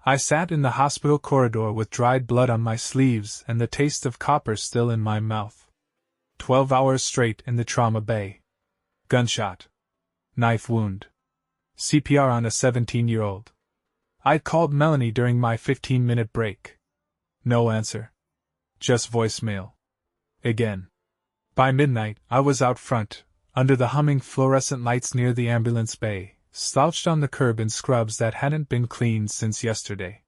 I sat in the hospital corridor with dried blood on my sleeves and the taste of copper still in my mouth. 12 hours straight in the trauma bay. Gunshot. Knife wound. CPR on a 17-year-old. I'd called Melanie during my 15-minute break. No answer. Just voicemail. Again. By midnight, I was out front, under the humming fluorescent lights near the ambulance bay, slouched on the curb in scrubs that hadn't been cleaned since yesterday.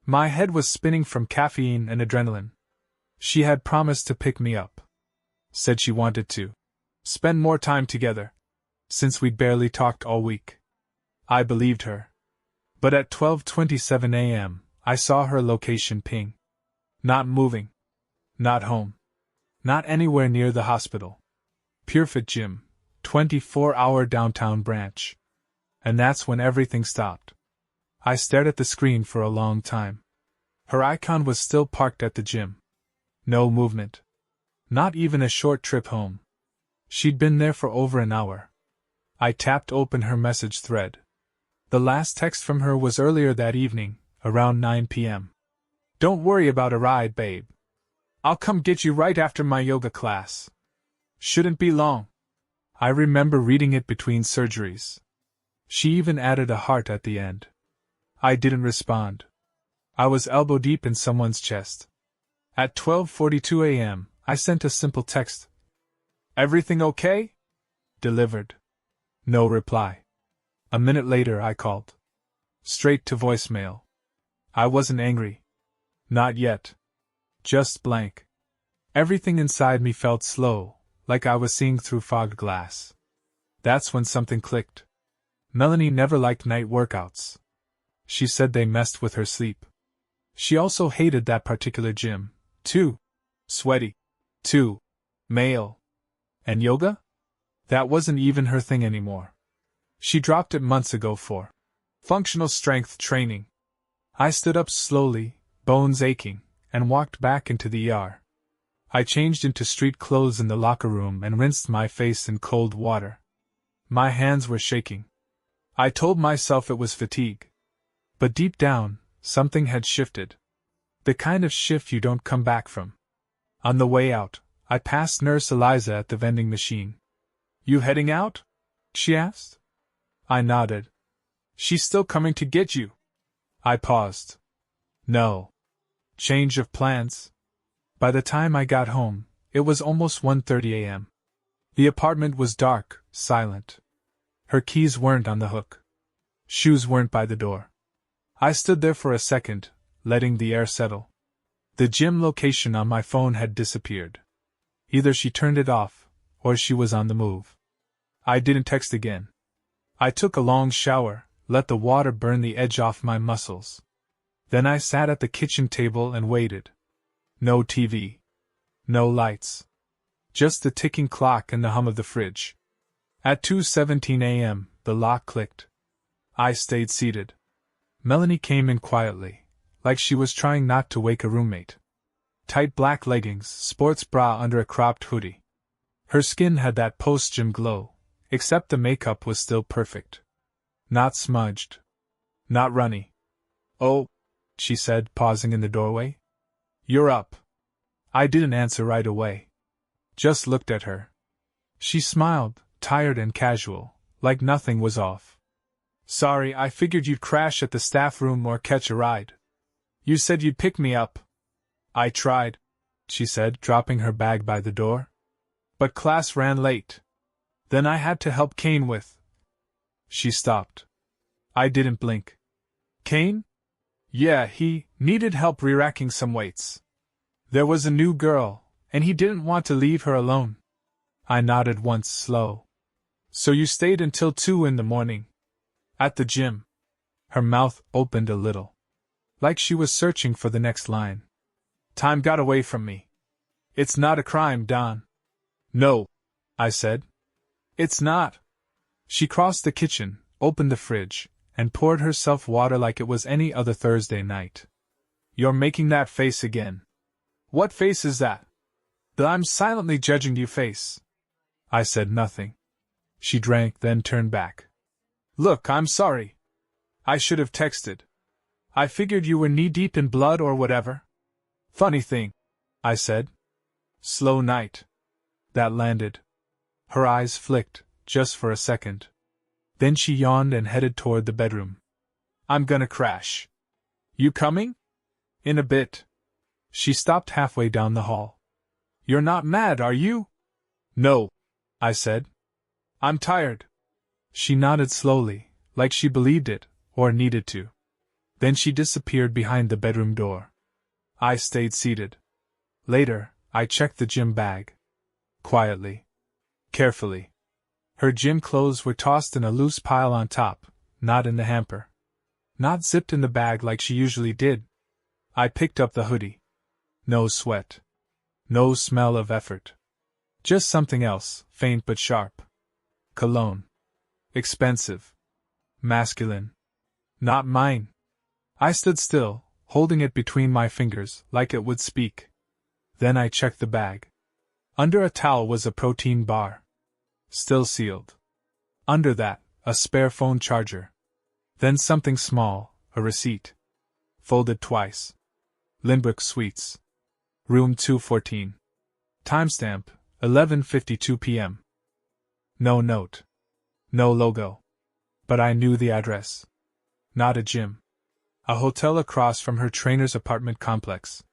My head was spinning from caffeine and adrenaline. She had promised to pick me up. Said she wanted to spend more time together, since we'd barely talked all week. I believed her. But at 12:27 a.m., I saw her location ping. Not moving. Not home. Not anywhere near the hospital. PureFit Gym, 24-hour downtown branch. And that's when everything stopped. I stared at the screen for a long time. Her icon was still parked at the gym. No movement. Not even a short trip home. She'd been there for over an hour. I tapped open her message thread. The last text from her was earlier that evening, around 9 p.m. Don't worry about a ride, babe. I'll come get you right after my yoga class. Shouldn't be long. I remember reading it between surgeries. She even added a heart at the end. I didn't respond. I was elbow deep in someone's chest. At 12:42 a.m., I sent a simple text. Everything okay? Delivered. No reply. A minute later I called. Straight to voicemail. I wasn't angry. Not yet. Just blank. Everything inside me felt slow, like I was seeing through fogged glass. That's when something clicked. Melanie never liked night workouts. She said they messed with her sleep. She also hated that particular gym. Too sweaty. Too male. And yoga? That wasn't even her thing anymore. She dropped it months ago for functional strength training. I stood up slowly, bones aching, and walked back into the ER. I changed into street clothes in the locker room and rinsed my face in cold water. My hands were shaking. I told myself it was fatigue. But deep down, something had shifted. The kind of shift you don't come back from. On the way out, I passed Nurse Eliza at the vending machine. You heading out? She asked. I nodded. She's still coming to get you. I paused. No. Change of plans. By the time I got home, it was almost 1:30 a.m. The apartment was dark, silent. Her keys weren't on the hook. Shoes weren't by the door. I stood there for a second, letting the air settle. The gym location on my phone had disappeared. Either she turned it off, or she was on the move. I didn't text again. I took a long shower, let the water burn the edge off my muscles. Then I sat at the kitchen table and waited. No TV. No lights. Just the ticking clock and the hum of the fridge. At 2:17 a.m., the lock clicked. I stayed seated. Melanie came in quietly, like she was trying not to wake a roommate. Tight black leggings, sports bra under a cropped hoodie. Her skin had that post-gym glow, except the makeup was still perfect. Not smudged. Not runny. Oh, she said, pausing in the doorway. You're up. I didn't answer right away. Just looked at her. She smiled, tired and casual, like nothing was off. Sorry, I figured you'd crash at the staff room or catch a ride. You said you'd pick me up. I tried, she said, dropping her bag by the door. But class ran late. Then I had to help Kane with. She stopped. I didn't blink. Kane? Yeah, he needed help re-racking some weights. There was a new girl, and he didn't want to leave her alone. I nodded once, slow. So you stayed until 2 in the morning? At the gym. Her mouth opened a little. Like she was searching for the next line. Time got away from me. It's not a crime, Don. No, I said. It's not. She crossed the kitchen, opened the fridge, and poured herself water like it was any other Thursday night. You're making that face again. What face is that? The I'm silently judging you face. I said nothing. She drank, then turned back. Look, I'm sorry. I should have texted. I figured you were knee-deep in blood or whatever. Funny thing, I said. Slow night. That landed. Her eyes flicked, just for a second. Then she yawned and headed toward the bedroom. I'm gonna crash. You coming? In a bit. She stopped halfway down the hall. You're not mad, are you? No, I said. I'm tired. She nodded slowly, like she believed it, or needed to. Then she disappeared behind the bedroom door. I stayed seated. Later, I checked the gym bag. Quietly. Carefully. Her gym clothes were tossed in a loose pile on top, not in the hamper. Not zipped in the bag like she usually did. I picked up the hoodie. No sweat. No smell of effort. Just something else, faint but sharp. Cologne. Expensive. Masculine. Not mine. I stood still, holding it between my fingers, like it would speak. Then I checked the bag. Under a towel was a protein bar. Still sealed. Under that, a spare phone charger. Then something small, a receipt. Folded twice. Lindbergh Suites. Room 214. Timestamp, 11:52 p.m. No note. No logo. But I knew the address. Not a gym. A hotel across from her trainer's apartment complex.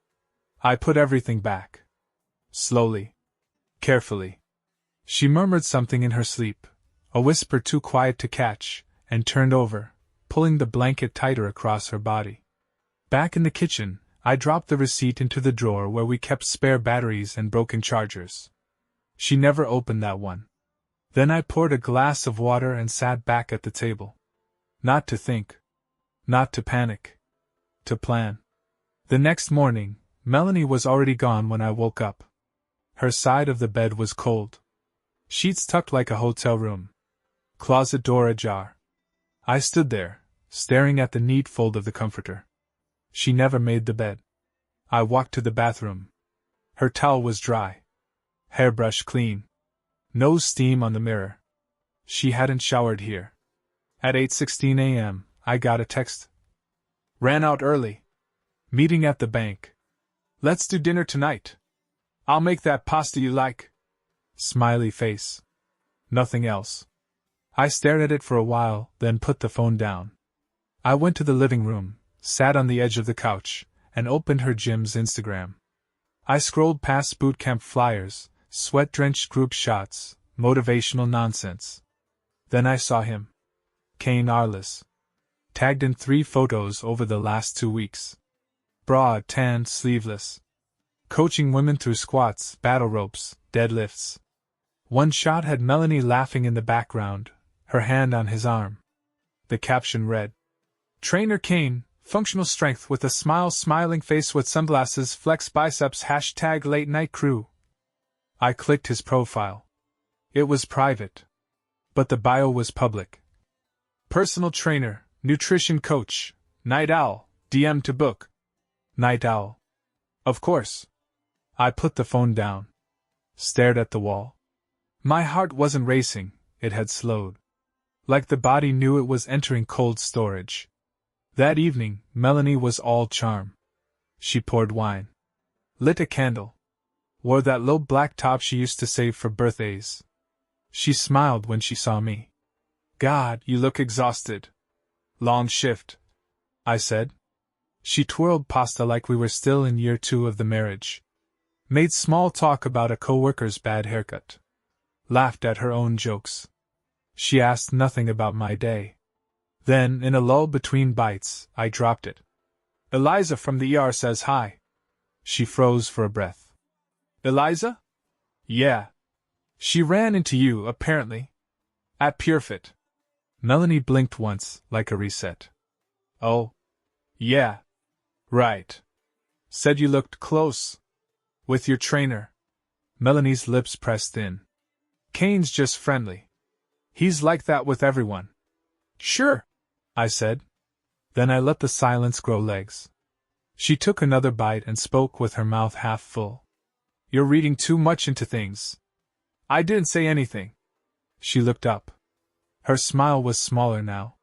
I put everything back. Slowly. Carefully. She murmured something in her sleep, a whisper too quiet to catch, and turned over, pulling the blanket tighter across her body. Back in the kitchen, I dropped the receipt into the drawer where we kept spare batteries and broken chargers. She never opened that one. Then I poured a glass of water and sat back at the table. Not to think. Not to panic. To plan. The next morning, Melanie was already gone when I woke up. Her side of the bed was cold. Sheets tucked like a hotel room. Closet door ajar. I stood there, staring at the neat fold of the comforter. She never made the bed. I walked to the bathroom. Her towel was dry. Hairbrush clean. No steam on the mirror. She hadn't showered here. At 8:16 a.m., I got a text. Ran out early. Meeting at the bank. Let's do dinner tonight. I'll make that pasta you like. Smiley face. Nothing else. I stared at it for a while, then put the phone down. I went to the living room, sat on the edge of the couch, and opened her gym's Instagram. I scrolled past bootcamp flyers, sweat-drenched group shots, motivational nonsense. Then I saw him. Kane Arliss. Tagged in 3 photos over the last 2 weeks. Broad, tan, sleeveless. Coaching women through squats, battle ropes, deadlifts. One shot had Melanie laughing in the background, her hand on his arm. The caption read, Trainer Kane, functional strength with a smile, smiling face with sunglasses, flex biceps, # late night crew. I clicked his profile. It was private. But the bio was public. Personal trainer, nutrition coach, night owl, DM to book. Night owl. Of course. I put the phone down. Stared at the wall. My heart wasn't racing, it had slowed. Like the body knew it was entering cold storage. That evening, Melanie was all charm. She poured wine. Lit a candle. Wore that low black top she used to save for birthdays. She smiled when she saw me. God, you look exhausted. Long shift, I said. She twirled pasta like we were still in year 2 of the marriage. Made small talk about a coworker's bad haircut. Laughed at her own jokes. She asked nothing about my day. Then, in a lull between bites, I dropped it. Eliza from the ER says hi. She froze for a breath. Eliza? Yeah. She ran into you, apparently. At PureFit. Melanie blinked once, like a reset. Oh. Yeah. Right. Said you looked close. With your trainer. Melanie's lips pressed in. Kane's just friendly. He's like that with everyone. Sure, I said. Then I let the silence grow legs. She took another bite and spoke with her mouth half full. You're reading too much into things. I didn't say anything. She looked up. Her smile was smaller now.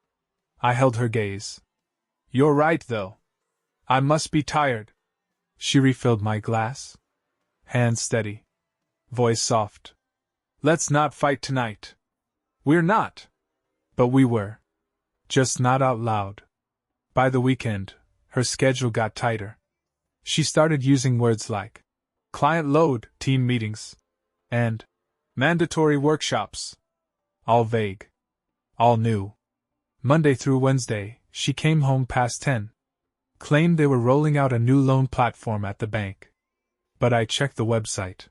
I held her gaze. You're right, though. I must be tired. She refilled my glass. Hand steady. Voice soft. Let's not fight tonight. We're not. But we were. Just not out loud. By the weekend, her schedule got tighter. She started using words like client load, team meetings, and mandatory workshops. All vague. All new. Monday through Wednesday, she came home past 10. Claimed they were rolling out a new loan platform at the bank. But I checked the website.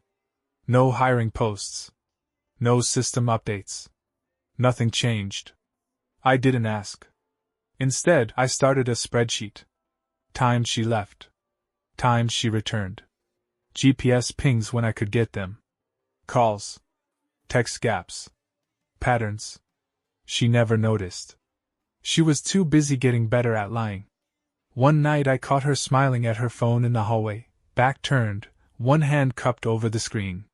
No hiring posts. No system updates. Nothing changed. I didn't ask. Instead, I started a spreadsheet. Times she left. Times she returned. GPS pings when I could get them. Calls. Text gaps. Patterns. She never noticed. She was too busy getting better at lying. One night I caught her smiling at her phone in the hallway, back turned, one hand cupped over the screen.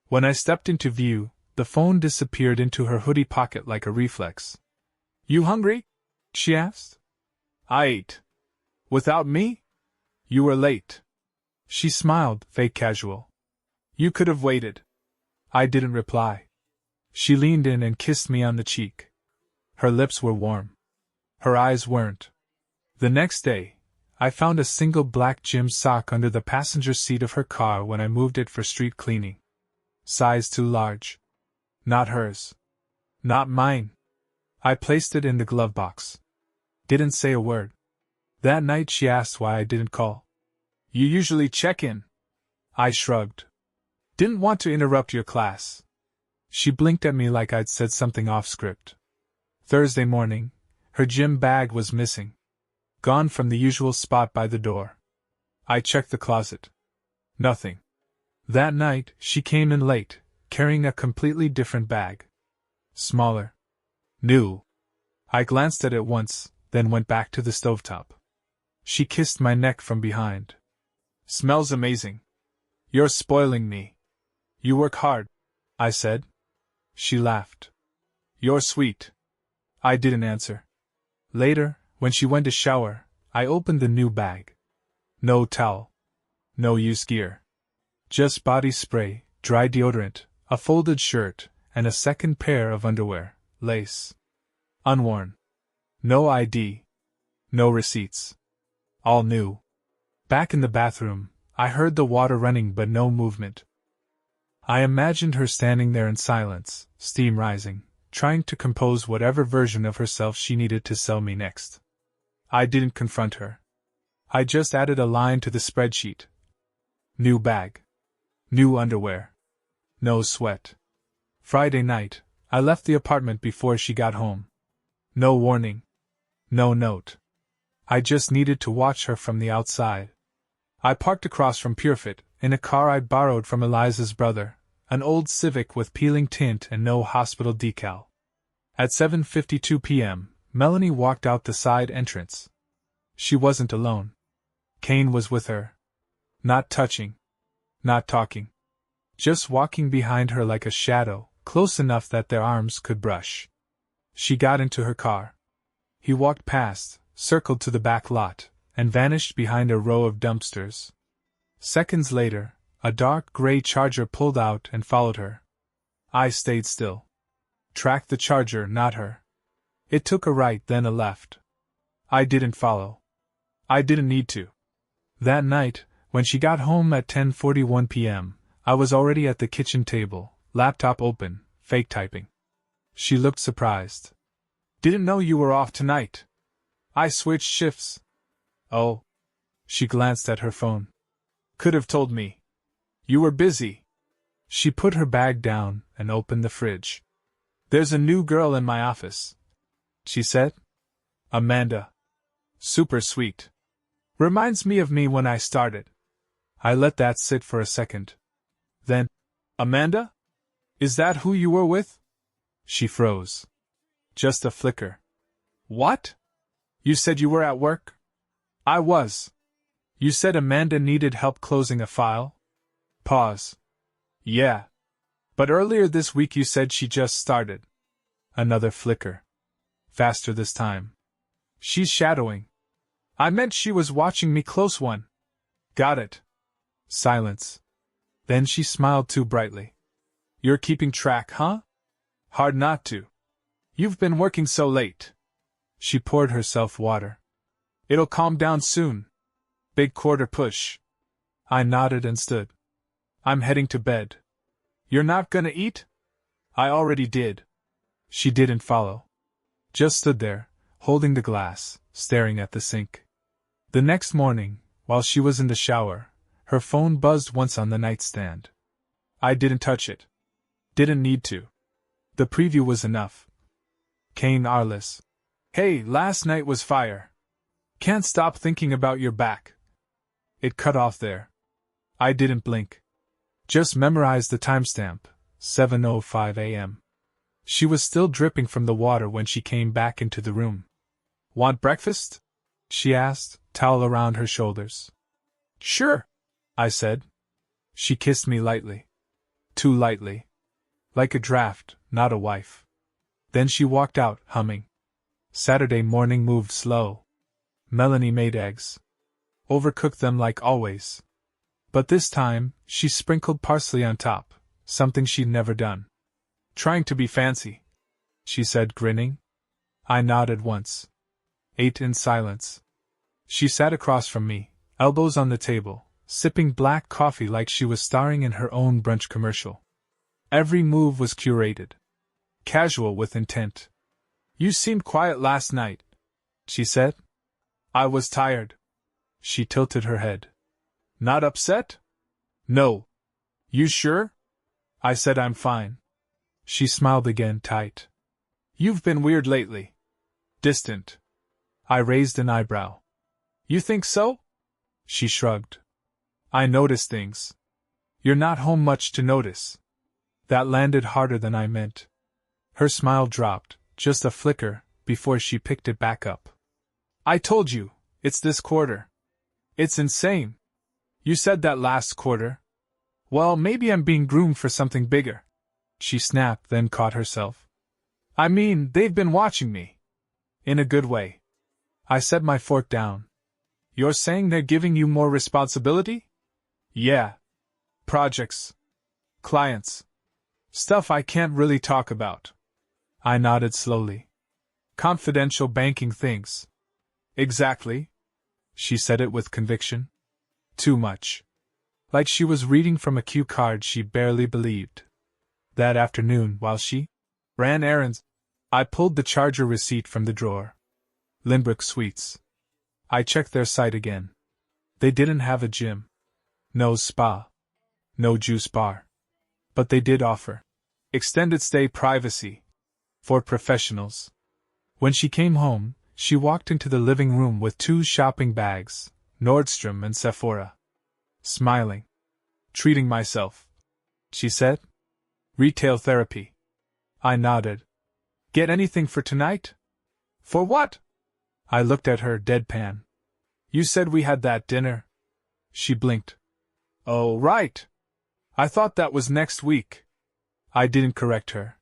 When I stepped into view, the phone disappeared into her hoodie pocket like a reflex. You hungry? She asked. I ate. Without me? You were late. She smiled, fake casual. You could have waited. I didn't reply. She leaned in and kissed me on the cheek. Her lips were warm. Her eyes weren't. The next day, I found a single black gym sock under the passenger seat of her car when I moved it for street cleaning. Size too large. Not hers. Not mine. I placed it in the glove box. Didn't say a word. That night she asked why I didn't call. You usually check in. I shrugged. Didn't want to interrupt your class. She blinked at me like I'd said something off script. Thursday morning, her gym bag was missing. Gone from the usual spot by the door. I checked the closet. Nothing. That night, she came in late, carrying a completely different bag. Smaller. New. I glanced at it once, then went back to the stovetop. She kissed my neck from behind. Smells amazing. You're spoiling me. You work hard, I said. She laughed. You're sweet. I didn't answer. Later, when she went to shower, I opened the new bag. No towel. No use gear. Just body spray, dry deodorant, a folded shirt, and a second pair of underwear, lace. Unworn. No ID. No receipts. All new. Back in the bathroom, I heard the water running but no movement. I imagined her standing there in silence, steam rising, trying to compose whatever version of herself she needed to sell me next. I didn't confront her. I just added a line to the spreadsheet. New bag. New underwear. No sweat. Friday night, I left the apartment before she got home. No warning. No note. I just needed to watch her from the outside. I parked across from Purefit, in a car I'd borrowed from Eliza's brother, an old Civic with peeling tint and no hospital decal. At 7:52 p.m., Melanie walked out the side entrance. She wasn't alone. Kane was with her. Not touching. Not talking. Just walking behind her like a shadow, close enough that their arms could brush. She got into her car. He walked past, circled to the back lot, and vanished behind a row of dumpsters. Seconds later, a dark gray Charger pulled out and followed her. I stayed still. Tracked the Charger, not her. It took a right, then a left. I didn't follow. I didn't need to. That night, when she got home at 10:41 p.m., I was already at the kitchen table, laptop open, fake typing. She looked surprised. Didn't know you were off tonight. I switched shifts. Oh. She glanced at her phone. Could have told me. You were busy. She put her bag down and opened the fridge. There's a new girl in my office, she said. Amanda. Super sweet. Reminds me of me when I started. I let that sit for a second. Then, Amanda? Is that who you were with? She froze. Just a flicker. What? You said you were at work? I was. You said Amanda needed help closing a file? Pause. Yeah. But earlier this week you said she just started. Another flicker. Faster this time. She's shadowing. I meant she was watching me close one. Got it. Silence. Then she smiled too brightly. You're keeping track, huh? Hard not to. You've been working so late. She poured herself water. It'll calm down soon. Big quarter push. I nodded and stood. I'm heading to bed. You're not gonna eat? I already did. She didn't follow. Just stood there, holding the glass, staring at the sink. The next morning, while she was in the shower, her phone buzzed once on the nightstand. I didn't touch it. Didn't need to. The preview was enough. Kane Arliss. Hey, last night was fire. Can't stop thinking about your back. It cut off there. I didn't blink. Just memorized the timestamp, 7:05 a.m. She was still dripping from the water when she came back into the room. Want breakfast? She asked, towel around her shoulders. Sure, I said. She kissed me lightly. Too lightly. Like a draft, not a wife. Then she walked out, humming. Saturday morning moved slow. Melanie made eggs. Overcooked them like always. But this time, she sprinkled parsley on top, something she'd never done. Trying to be fancy, she said, grinning. I nodded once. Ate in silence. She sat across from me, elbows on the table, sipping black coffee like she was starring in her own brunch commercial. Every move was curated. Casual with intent. You seemed quiet last night, she said. I was tired. She tilted her head. Not upset? No. You sure? I said I'm fine. She smiled again, tight. You've been weird lately. Distant. I raised an eyebrow. You think so? She shrugged. I notice things. You're not home much to notice. That landed harder than I meant. Her smile dropped, just a flicker, before she picked it back up. I told you, it's this quarter. It's insane. You said that last quarter. Well, maybe I'm being groomed for something bigger. She snapped, then caught herself. I mean, they've been watching me. In a good way. I set my fork down. You're saying they're giving you more responsibility? Yeah. Projects. Clients. Stuff I can't really talk about. I nodded slowly. Confidential banking things. Exactly. She said it with conviction. Too much. Like she was reading from a cue card she barely believed. That afternoon, while she ran errands, I pulled the charger receipt from the drawer. Lindbrook Suites. I checked their site again. They didn't have a gym. No spa. No juice bar. But they did offer extended stay privacy for professionals. When she came home, she walked into the living room with 2 shopping bags, Nordstrom and Sephora. Smiling. Treating myself, she said. Retail therapy. I nodded. Get anything for tonight? For what? I looked at her, deadpan. You said we had that dinner. She blinked. Oh, right. I thought that was next week. I didn't correct her.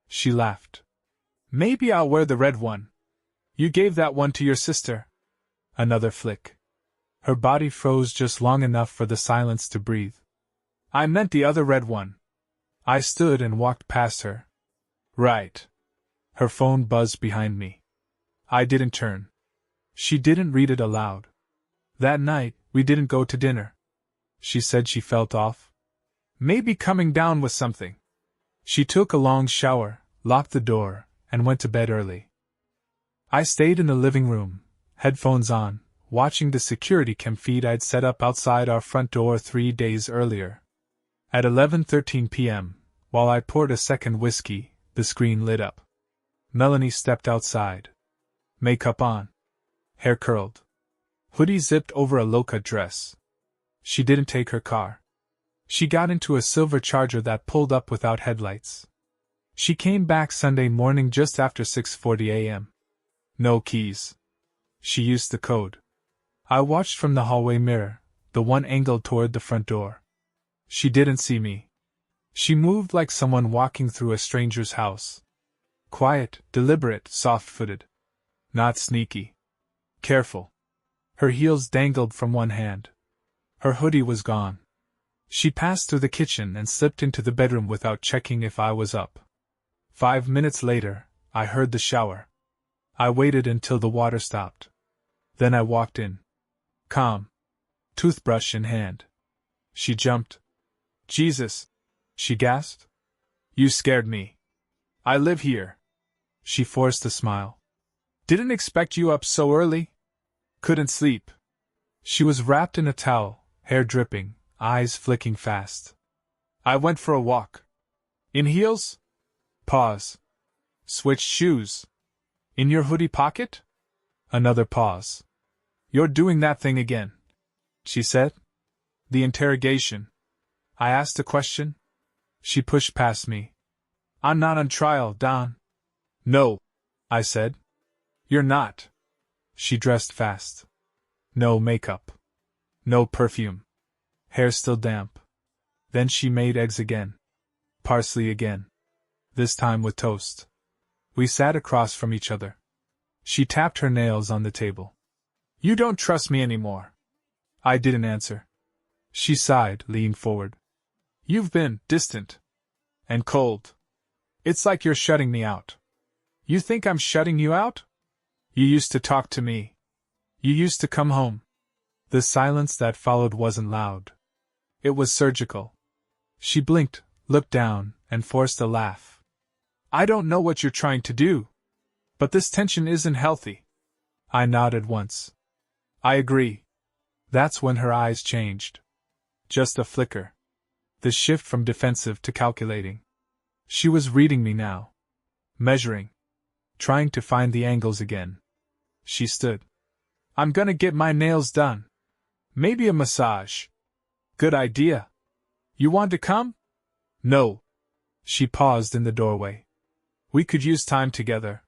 She laughed. Maybe I'll wear the red one. You gave that one to your sister. Another flick. Her body froze just long enough for the silence to breathe. I meant the other red one. I stood and walked past her. Right. Her phone buzzed behind me. I didn't turn. She didn't read it aloud. That night, we didn't go to dinner. She said she felt off. Maybe coming down with something. She took a long shower, locked the door, and went to bed early. I stayed in the living room, headphones on, watching the security cam feed I'd set up outside our front door 3 days earlier. At 11:13 p.m., while I poured a second whiskey, the screen lit up. Melanie stepped outside. Makeup on. Hair curled. Hoodie zipped over a low-cut dress. She didn't take her car. She got into a silver Charger that pulled up without headlights. She came back Sunday morning just after 6:40 a.m. No keys. She used the code. I watched from the hallway mirror, the one angled toward the front door. She didn't see me. She moved like someone walking through a stranger's house. Quiet, deliberate, soft-footed. Not sneaky. Careful. Her heels dangled from one hand. Her hoodie was gone. She passed through the kitchen and slipped into the bedroom without checking if I was up. 5 minutes later, I heard the shower. I waited until the water stopped. Then I walked in. Calm. Toothbrush in hand. She jumped. Jesus! She gasped. You scared me. I live here. She forced a smile. Didn't expect you up so early. Couldn't sleep. She was wrapped in a towel, hair dripping, eyes flicking fast. I went for a walk. In heels? Pause. Switched shoes. In your hoodie pocket? Another pause. You're doing that thing again, she said. The interrogation. I asked a question. She pushed past me. I'm not on trial, Don. No, I said. You're not. She dressed fast. No makeup. No perfume. Hair still damp. Then she made eggs again. Parsley again. This time with toast. We sat across from each other. She tapped her nails on the table. You don't trust me anymore. I didn't answer. She sighed, leaning forward. You've been distant. And cold. It's like you're shutting me out. You think I'm shutting you out? You used to talk to me. You used to come home. The silence that followed wasn't loud. It was surgical. She blinked, looked down, and forced a laugh. I don't know what you're trying to do. But this tension isn't healthy. I nodded once. I agree. That's when her eyes changed. Just a flicker. The shift from defensive to calculating. She was reading me now. Measuring. Trying to find the angles again. She stood. I'm gonna get my nails done. Maybe a massage. Good idea. You want to come? No. She paused in the doorway. We could use time together.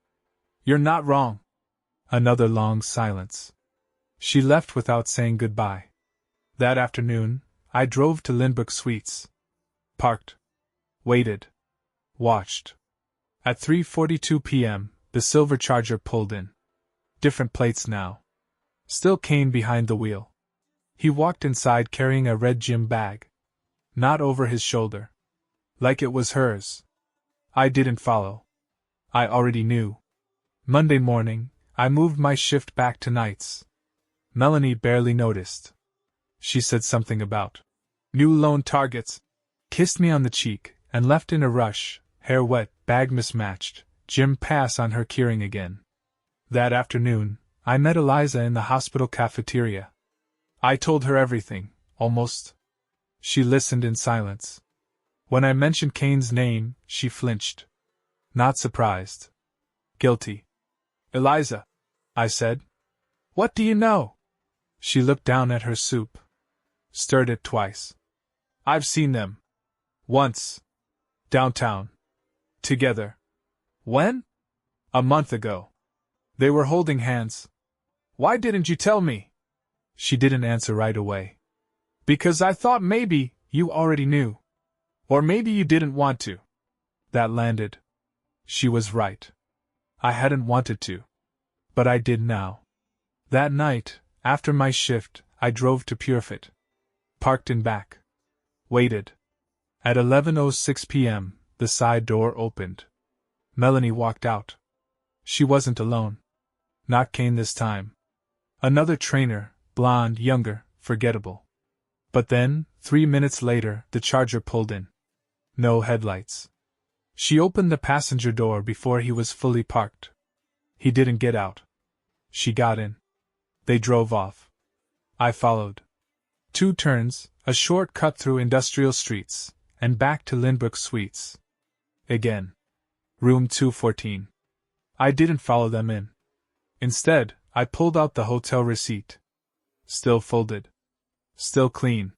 You're not wrong. Another long silence. She left without saying goodbye. That afternoon, I drove to Lindbrook Suites. Parked. Waited. Watched. At 3:42 p.m., the silver Charger pulled in. Different plates now. Still Kane behind the wheel. He walked inside carrying a red gym bag. Not over his shoulder. Like it was hers. I didn't follow. I already knew. Monday morning, I moved my shift back to nights. Melanie barely noticed. She said something about new loan targets, kissed me on the cheek, and left in a rush, hair wet, bag mismatched, gym pass on her keyring again. That afternoon, I met Eliza in the hospital cafeteria. I told her everything, almost. She listened in silence. When I mentioned Kane's name, she flinched. Not surprised. Guilty. Eliza, I said. What do you know? She looked down at her soup. Stirred it twice. I've seen them. Once. Downtown. Together. When? A month ago. They were holding hands. Why didn't you tell me? She didn't answer right away. Because I thought maybe you already knew. Or maybe you didn't want to. That landed. She was right. I hadn't wanted to. But I did now. That night, after my shift, I drove to Purefit. Parked in back. Waited. At 11:06 p.m., the side door opened. Melanie walked out. She wasn't alone. Not Kane this time. Another trainer, blonde, younger, forgettable. But then, 3 minutes later, the Charger pulled in. No headlights. She opened the passenger door before he was fully parked. He didn't get out. She got in. They drove off. I followed. 2 turns, a short cut through industrial streets, and back to Lindbrook Suites. Again. Room 214. I didn't follow them in. Instead, I pulled out the hotel receipt. Still folded. Still clean.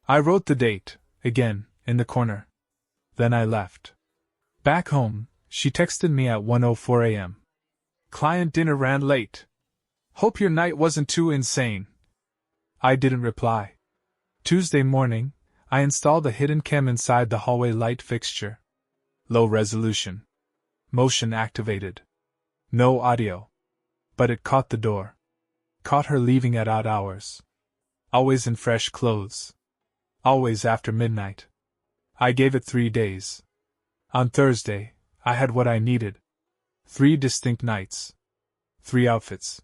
I wrote the date, again, in the corner. Then I left. Back home, she texted me at 1:04 a.m. Client dinner ran late. Hope your night wasn't too insane. I didn't reply. Tuesday morning, I installed a hidden cam inside the hallway light fixture. Low resolution. Motion activated. No audio. But it caught the door. Caught her leaving at odd hours. Always in fresh clothes. Always after midnight. I gave it 3 days. On Thursday, I had what I needed. 3 distinct nights. 3 outfits.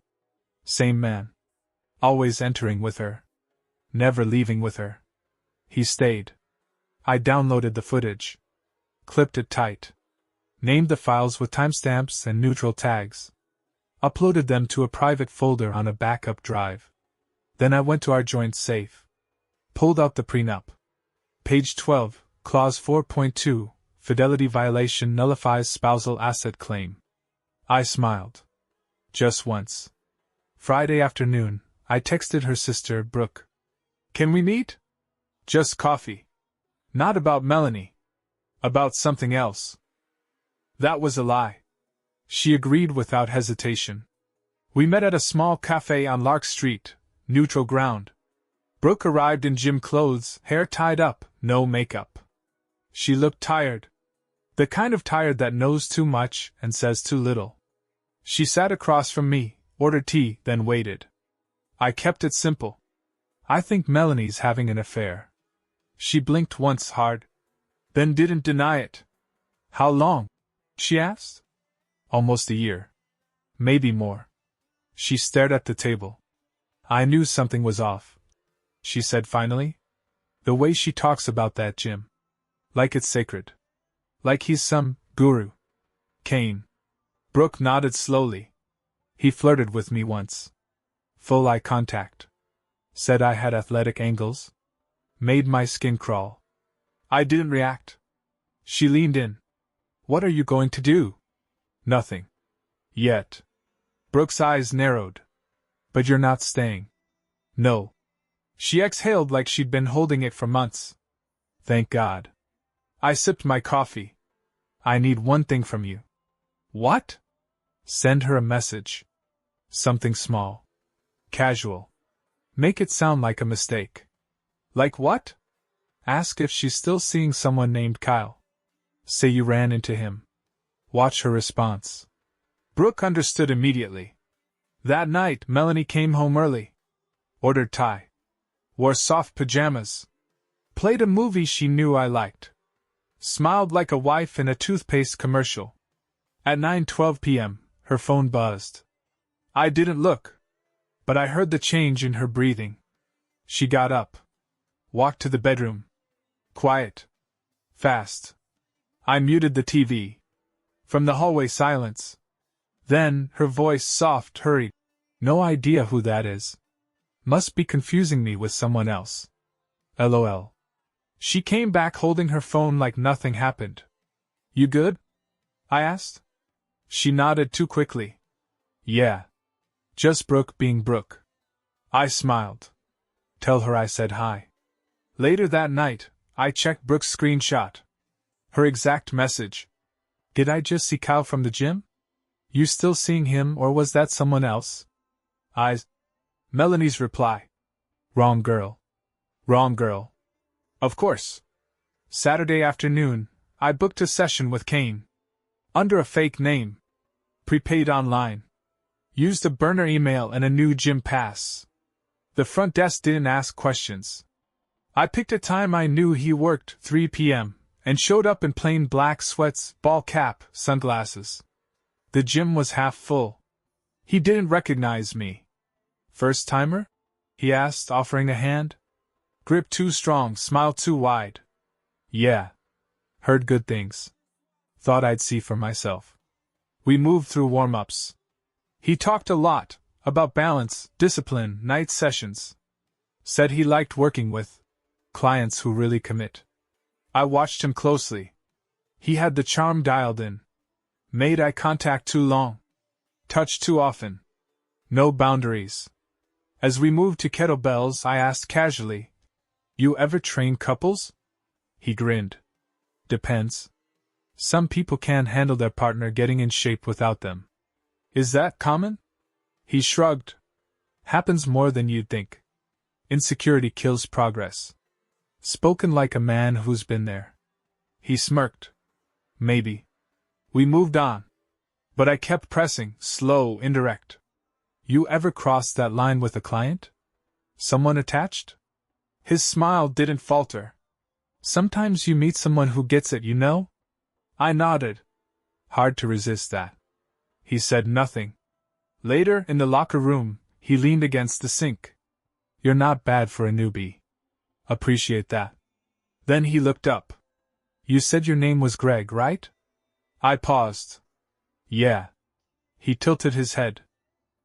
Same man. Always entering with her. Never leaving with her. He stayed. I downloaded the footage. Clipped it tight. Named the files with timestamps and neutral tags. Uploaded them to a private folder on a backup drive. Then I went to our joint safe. Pulled out the prenup. Page 12, Clause 4.2, Fidelity violation nullifies spousal asset claim. I smiled. Just once. Friday afternoon, I texted her sister, Brooke. Can we meet? Just coffee. Not about Melanie. About something else. That was a lie. She agreed without hesitation. We met at a small cafe on Lark Street, neutral ground. Brooke arrived in gym clothes, hair tied up, no makeup. She looked tired. The kind of tired that knows too much and says too little. She sat across from me, ordered tea, then waited. I kept it simple. I think Melanie's having an affair. She blinked once hard. Then didn't deny it. How long? She asked. Almost a year. Maybe more. She stared at the table. I knew something was off. She said finally. The way she talks about that gym. Like it's sacred. Like he's some guru. Kane. Brooke nodded slowly. He flirted with me once. Full eye contact. Said I had athletic angles. Made my skin crawl. I didn't react. She leaned in. What are you going to do? Nothing. Yet. Brooke's eyes narrowed. But you're not staying. No. She exhaled like she'd been holding it for months. Thank God. I sipped my coffee. I need one thing from you. What? Send her a message. Something small. Casual. Make it sound like a mistake. Like what? Ask if she's still seeing someone named Kyle. Say you ran into him. Watch her response. Brooke understood immediately. That night, Melanie came home early. Ordered Thai. Wore soft pajamas. Played a movie she knew I liked. Smiled like a wife in a toothpaste commercial. At 9:12 p.m., her phone buzzed. I didn't look. But I heard the change in her breathing. She got up. Walked to the bedroom. Quiet. Fast. I muted the TV. From the hallway silence. Then, her voice soft, hurried. No idea who that is. Must be confusing me with someone else. LOL. She came back holding her phone like nothing happened. You good? I asked. She nodded too quickly. Yeah. Just Brooke being Brooke. I smiled. Tell her I said hi. Later that night, I checked Brooke's screenshot. Her exact message. Did I just see Kyle from the gym? You still seeing him, or was that someone else? Melanie's reply. Wrong girl. Wrong girl. Of course. Saturday afternoon, I booked a session with Kane. Under a fake name. Prepaid online. Used a burner email and a new gym pass. The front desk didn't ask questions. I picked a time I knew he worked, 3 p.m., and showed up in plain black sweats, ball cap, sunglasses. The gym was half full. He didn't recognize me. First timer? He asked, offering a hand. Grip too strong, smile too wide. Yeah. Heard good things. Thought I'd see for myself. We moved through warm-ups. He talked a lot, about balance, discipline, night sessions. Said he liked working with clients who really commit. I watched him closely. He had the charm dialed in. Made eye contact too long. Touched too often. No boundaries. As we moved to kettlebells, I asked casually, You ever train couples? He grinned. Depends. Some people can't handle their partner getting in shape without them. Is that common? He shrugged. Happens more than you'd think. Insecurity kills progress. Spoken like a man who's been there. He smirked. Maybe. We moved on. But I kept pressing, slow, indirect. You ever crossed that line with a client? Someone attached? His smile didn't falter. Sometimes you meet someone who gets it, you know? I nodded. Hard to resist that. He said nothing. Later, in the locker room, he leaned against the sink. You're not bad for a newbie. Appreciate that. Then he looked up. You said your name was Greg, right? I paused. Yeah. He tilted his head.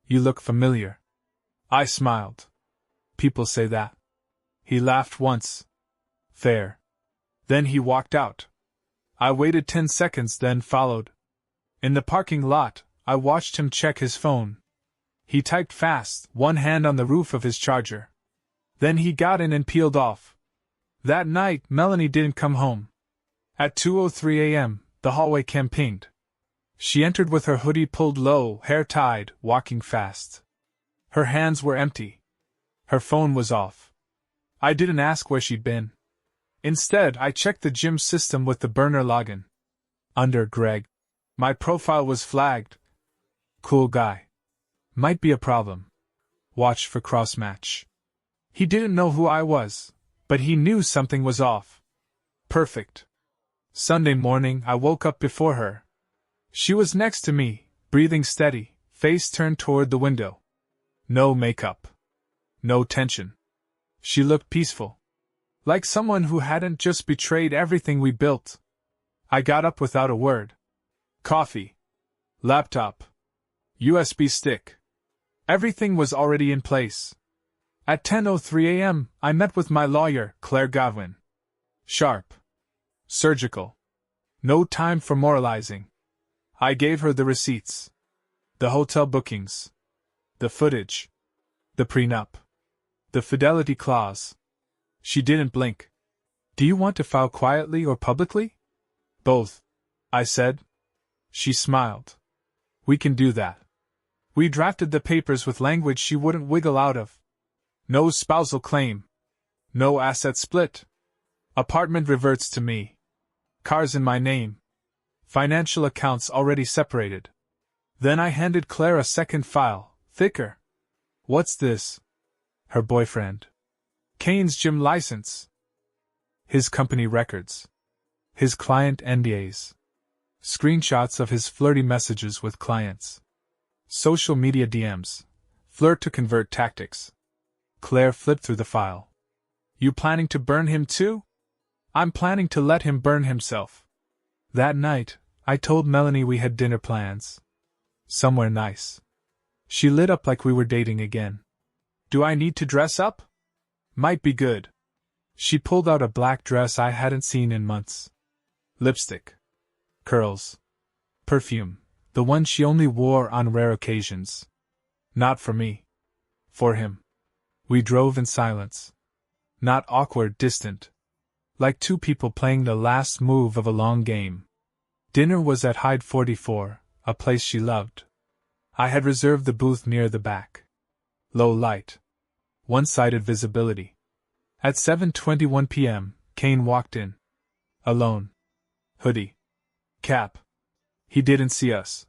You look familiar. I smiled. People say that. He laughed once. Fair. Then he walked out. I waited 10 seconds, then followed. In the parking lot, I watched him check his phone. He typed fast, one hand on the roof of his Charger. Then he got in and peeled off. That night, Melanie didn't come home. At 2:03 a.m., the hallway cam pinged. She entered with her hoodie pulled low, hair tied, walking fast. Her hands were empty. Her phone was off. I didn't ask where she'd been. Instead, I checked the gym system with the burner login. Under Greg. My profile was flagged. Cool guy. Might be a problem. Watch for cross-match. He didn't know who I was, but he knew something was off. Perfect. Sunday morning, I woke up before her. She was next to me, breathing steady, face turned toward the window. No makeup. No tension. She looked peaceful. Like someone who hadn't just betrayed everything we built. I got up without a word. Coffee. Laptop. USB stick. Everything was already in place. At 10:03 a.m., I met with my lawyer, Claire Godwin. Sharp. Surgical. No time for moralizing. I gave her the receipts. The hotel bookings. The footage. The prenup. The fidelity clause. She didn't blink. Do you want to file quietly or publicly? Both, I said. She smiled. We can do that. We drafted the papers with language she wouldn't wiggle out of. No spousal claim. No asset split. Apartment reverts to me. Cars in my name. Financial accounts already separated. Then I handed Claire a second file, thicker. What's this? Her boyfriend. Kane's gym license. His company records. His client NDAs. Screenshots of his flirty messages with clients. Social media DMs. Flirt to convert tactics. Claire flipped through the file. You planning to burn him too? I'm planning to let him burn himself. That night, I told Melanie we had dinner plans. Somewhere nice. She lit up like we were dating again. Do I need to dress up? Might be good. She pulled out a black dress I hadn't seen in months. Lipstick. Curls. Perfume, the one she only wore on rare occasions. Not for me. For him. We drove in silence. Not awkward, distant. Like two people playing the last move of a long game. Dinner was at Hyde 44, a place she loved. I had reserved the booth near the back. Low light. One-sided visibility. At 7:21 p.m., Kane walked in. Alone. Hoodie. Cap. He didn't see us.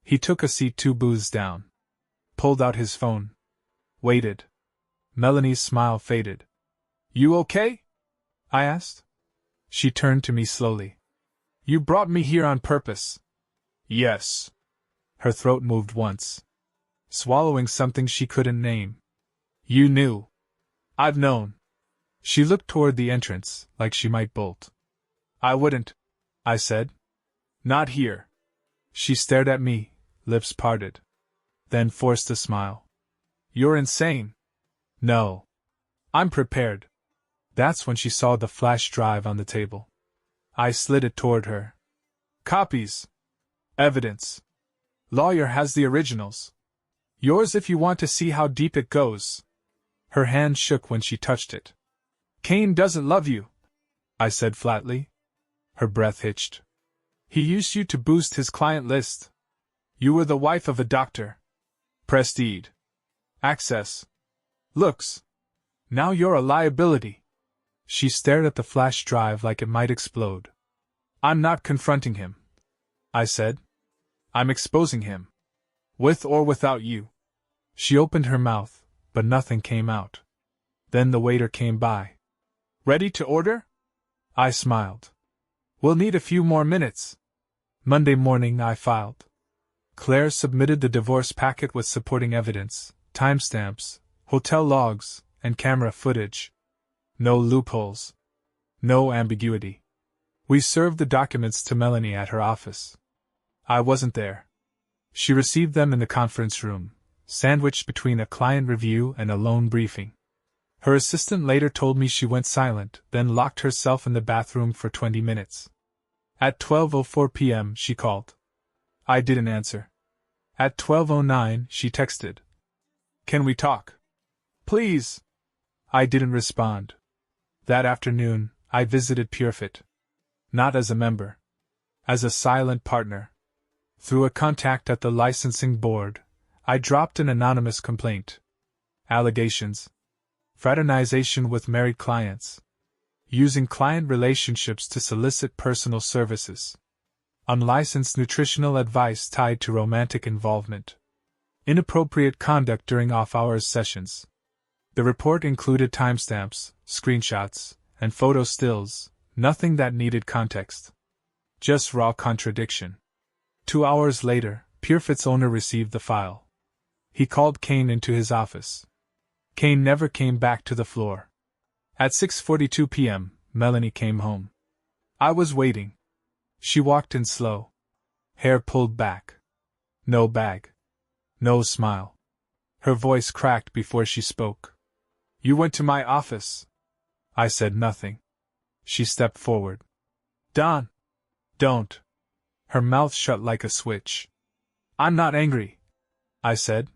He took a seat 2 booths down. Pulled out his phone. Waited. Melanie's smile faded. You okay? I asked. She turned to me slowly. You brought me here on purpose. Yes. Her throat moved once. Swallowing something she couldn't name. You knew. I've known. She looked toward the entrance, like she might bolt. I wouldn't, I said. Not here. She stared at me, lips parted. Then forced a smile. You're insane. No. I'm prepared. That's when she saw the flash drive on the table. I slid it toward her. Copies. Evidence. Lawyer has the originals. Yours if you want to see how deep it goes. Her hand shook when she touched it. Kane doesn't love you, I said flatly. Her breath hitched. He used you to boost his client list. You were the wife of a doctor. Prestige. Access. Looks. Now you're a liability. She stared at the flash drive like it might explode. I'm not confronting him, I said. I'm exposing him. With or without you. She opened her mouth, but nothing came out. Then the waiter came by. "Ready to order?" I smiled. "We'll need a few more minutes." Monday morning I filed. Claire submitted the divorce packet with supporting evidence, timestamps, hotel logs, and camera footage. No loopholes. No ambiguity. We served the documents to Melanie at her office. I wasn't there. She received them in the conference room, sandwiched between a client review and a loan briefing. Her assistant later told me she went silent, then locked herself in the bathroom for 20 minutes. At 12:04 p.m. she called. I didn't answer. At 12:09 she texted. "Can we talk? Please." I didn't respond. That afternoon, I visited PureFit. Not as a member. As a silent partner. Through a contact at the licensing board, I dropped an anonymous complaint. Allegations. Fraternization with married clients. Using client relationships to solicit personal services. Unlicensed nutritional advice tied to romantic involvement. Inappropriate conduct during off-hours sessions. The report included timestamps, screenshots, and photo stills, nothing that needed context. Just raw contradiction. 2 hours later, PureFit's owner received the file. He called Kane into his office. Kane never came back to the floor. At 6:42 p.m., Melanie came home. I was waiting. She walked in slow. Hair pulled back. No bag. No smile. Her voice cracked before she spoke. "You went to my office." I said nothing. She stepped forward. "Don. Don't." Her mouth shut like a switch. "I'm not angry," I said.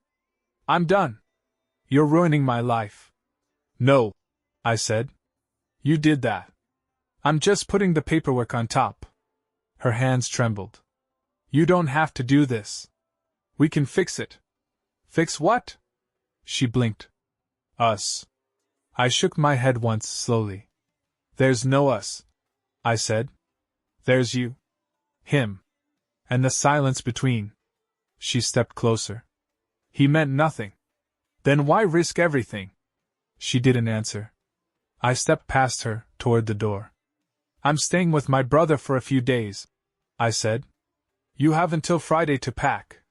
"I'm done. You're ruining my life." "No," I said. "You did that. I'm just putting the paperwork on top." Her hands trembled. "You don't have to do this. We can fix it." "Fix what?" She blinked. "Us." I shook my head once slowly. "There's no us," I said. "There's you. Him. And the silence between." She stepped closer. "He meant nothing." "Then why risk everything?" She didn't answer. I stepped past her, toward the door. "I'm staying with my brother for a few days," I said. "You have until Friday to pack."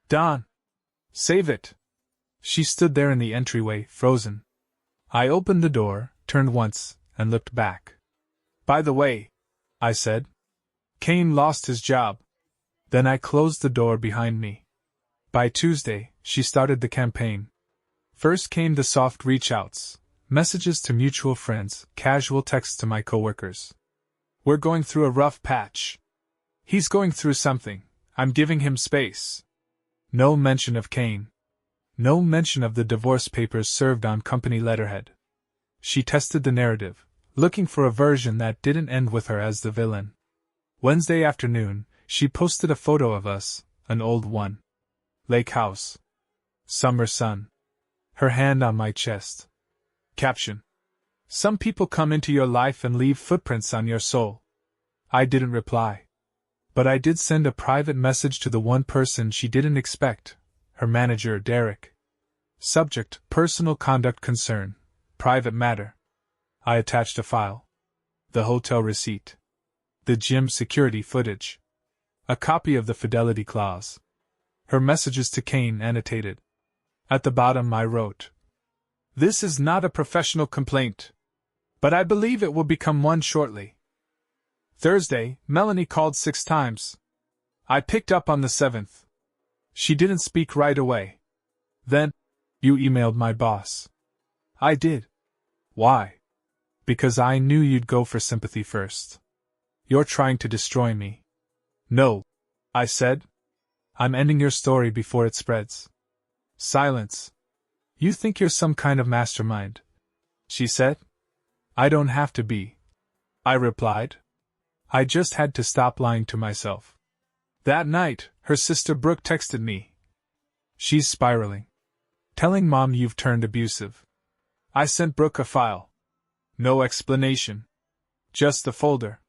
"Don. Save it." She stood there in the entryway, frozen. I opened the door, turned once, and looked back. "By the way," I said, "Kane lost his job." Then I closed the door behind me. By Tuesday, she started the campaign. First came the soft reach-outs, messages to mutual friends, casual texts to my coworkers. "We're going through a rough patch. He's going through something. I'm giving him space." No mention of Kane. No mention of the divorce papers served on company letterhead. She tested the narrative, looking for a version that didn't end with her as the villain. Wednesday afternoon, she posted a photo of us, an old one. Lake house. Summer sun. Her hand on my chest. Caption. "Some people come into your life and leave footprints on your soul." I didn't reply. But I did send a private message to the one person she didn't expect, her manager, Derek. Subject, personal conduct concern, private matter. I attached a file. The hotel receipt. The gym security footage. A copy of the fidelity clause. Her messages to Kane annotated. At the bottom I wrote, "This is not a professional complaint, but I believe it will become one shortly." Thursday, Melanie called 6 times. I picked up on the 7th. She didn't speak right away. Then, "You emailed my boss." I did. Why? Because I knew you'd go for sympathy first. "You're trying to destroy me." "No," I said. "I'm ending your story before it spreads." Silence. "You think you're some kind of mastermind," she said. "I don't have to be," I replied. I just had to stop lying to myself. That night, her sister Brooke texted me. "She's spiraling. Telling Mom you've turned abusive." I sent Brooke a file. No explanation. Just the folder.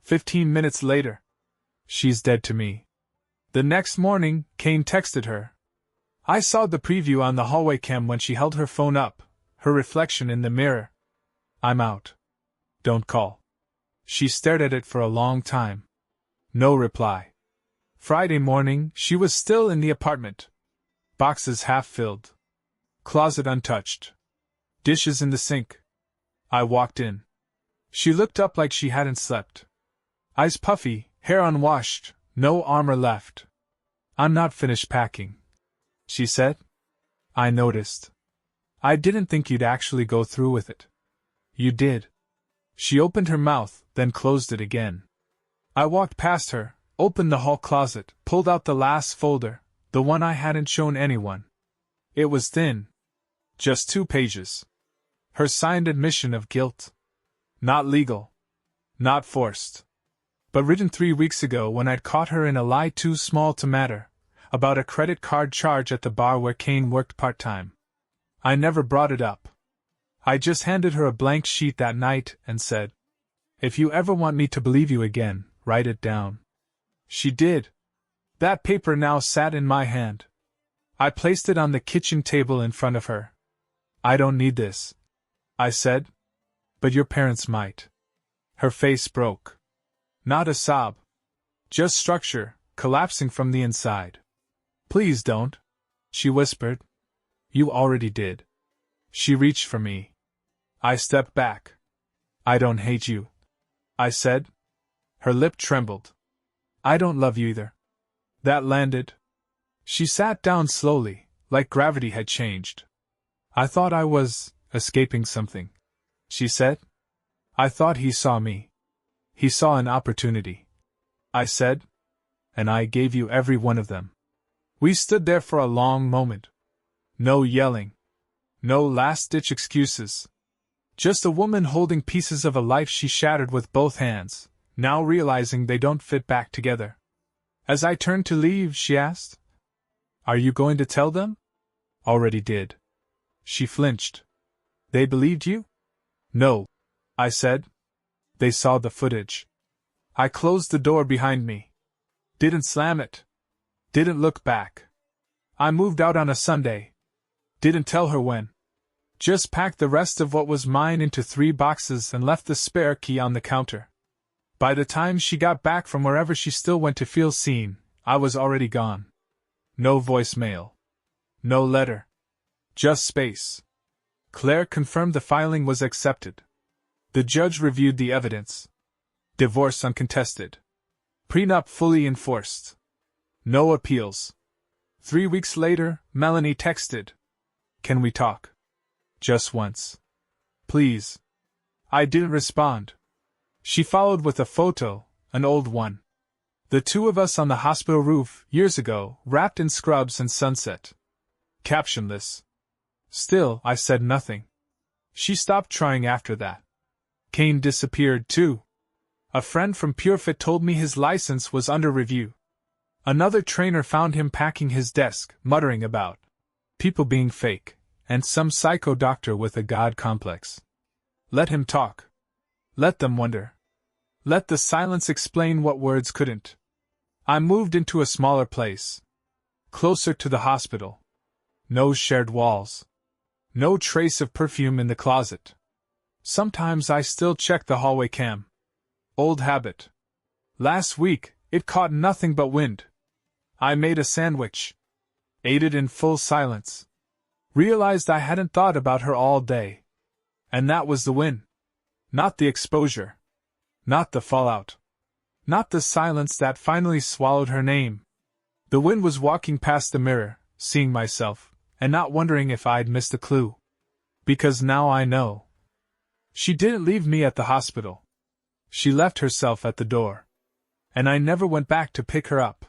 15 minutes later. "She's dead to me." The next morning, Kane texted her. I saw the preview on the hallway cam when she held her phone up, her reflection in the mirror. I'm out. Don't call. She stared at it for a long time. No reply. Friday morning, she was still in the apartment. Boxes half filled. Closet untouched. Dishes in the sink. I walked in. She looked up like she hadn't slept. Eyes puffy, hair unwashed, no armor left. I'm not finished packing, she said. I noticed. I didn't think you'd actually go through with it. You did. She opened her mouth, then closed it again. I walked past her, opened the hall closet, pulled out the last folder, the one I hadn't shown anyone. It was thin. Just 2 pages. Her signed admission of guilt. Not legal. Not forced. But written 3 weeks ago when I'd caught her in a lie too small to matter, about a credit card charge at the bar where Kane worked part-time. I never brought it up. I just handed her a blank sheet that night and said, "If you ever want me to believe you again, write it down." She did. That paper now sat in my hand. I placed it on the kitchen table in front of her. "I don't need this," I said. "But your parents might." Her face broke. Not a sob. Just structure, collapsing from the inside. "Please don't," she whispered. "You already did." She reached for me. I stepped back. "I don't hate you," I said. Her lip trembled. "I don't love you either." That landed. She sat down slowly, like gravity had changed. "I thought I was escaping something," she said. "I thought he saw me. He saw an opportunity," I said. "And I gave you every one of them." We stood there for a long moment. No yelling. No last-ditch excuses. Just a woman holding pieces of a life she shattered with both hands, now realizing they don't fit back together. As I turned to leave, she asked, "Are you going to tell them?" "Already did." She flinched. "They believed you?" "No," I said. "They saw the footage." I closed the door behind me. Didn't slam it. Didn't look back. I moved out on a Sunday. Didn't tell her when. Just packed the rest of what was mine into 3 boxes and left the spare key on the counter. By the time she got back from wherever she still went to feel seen, I was already gone. No voicemail. No letter. Just space. Claire confirmed the filing was accepted. The judge reviewed the evidence. Divorce uncontested. Prenup fully enforced. No appeals. 3 weeks later, Melanie texted, "Can we talk? Just once. Please." I didn't respond. She followed with a photo, an old one. The 2 of us on the hospital roof, years ago, wrapped in scrubs and sunset. Captionless. Still, I said nothing. She stopped trying after that. Kane disappeared too. A friend from PureFit told me his license was under review. Another trainer found him packing his desk, muttering about people being fake, and some psycho doctor with a god complex. Let him talk. Let them wonder. Let the silence explain what words couldn't. I moved into a smaller place. Closer to the hospital. No shared walls. No trace of perfume in the closet. Sometimes I still check the hallway cam. Old habit. Last week, it caught nothing but wind. I made a sandwich. Ate it in full silence. Realized I hadn't thought about her all day. And that was the win. Not the exposure. Not the fallout. Not the silence that finally swallowed her name. The win was walking past the mirror, seeing myself, and not wondering if I'd missed a clue. Because now I know. She didn't leave me at the hospital. She left herself at the door. And I never went back to pick her up.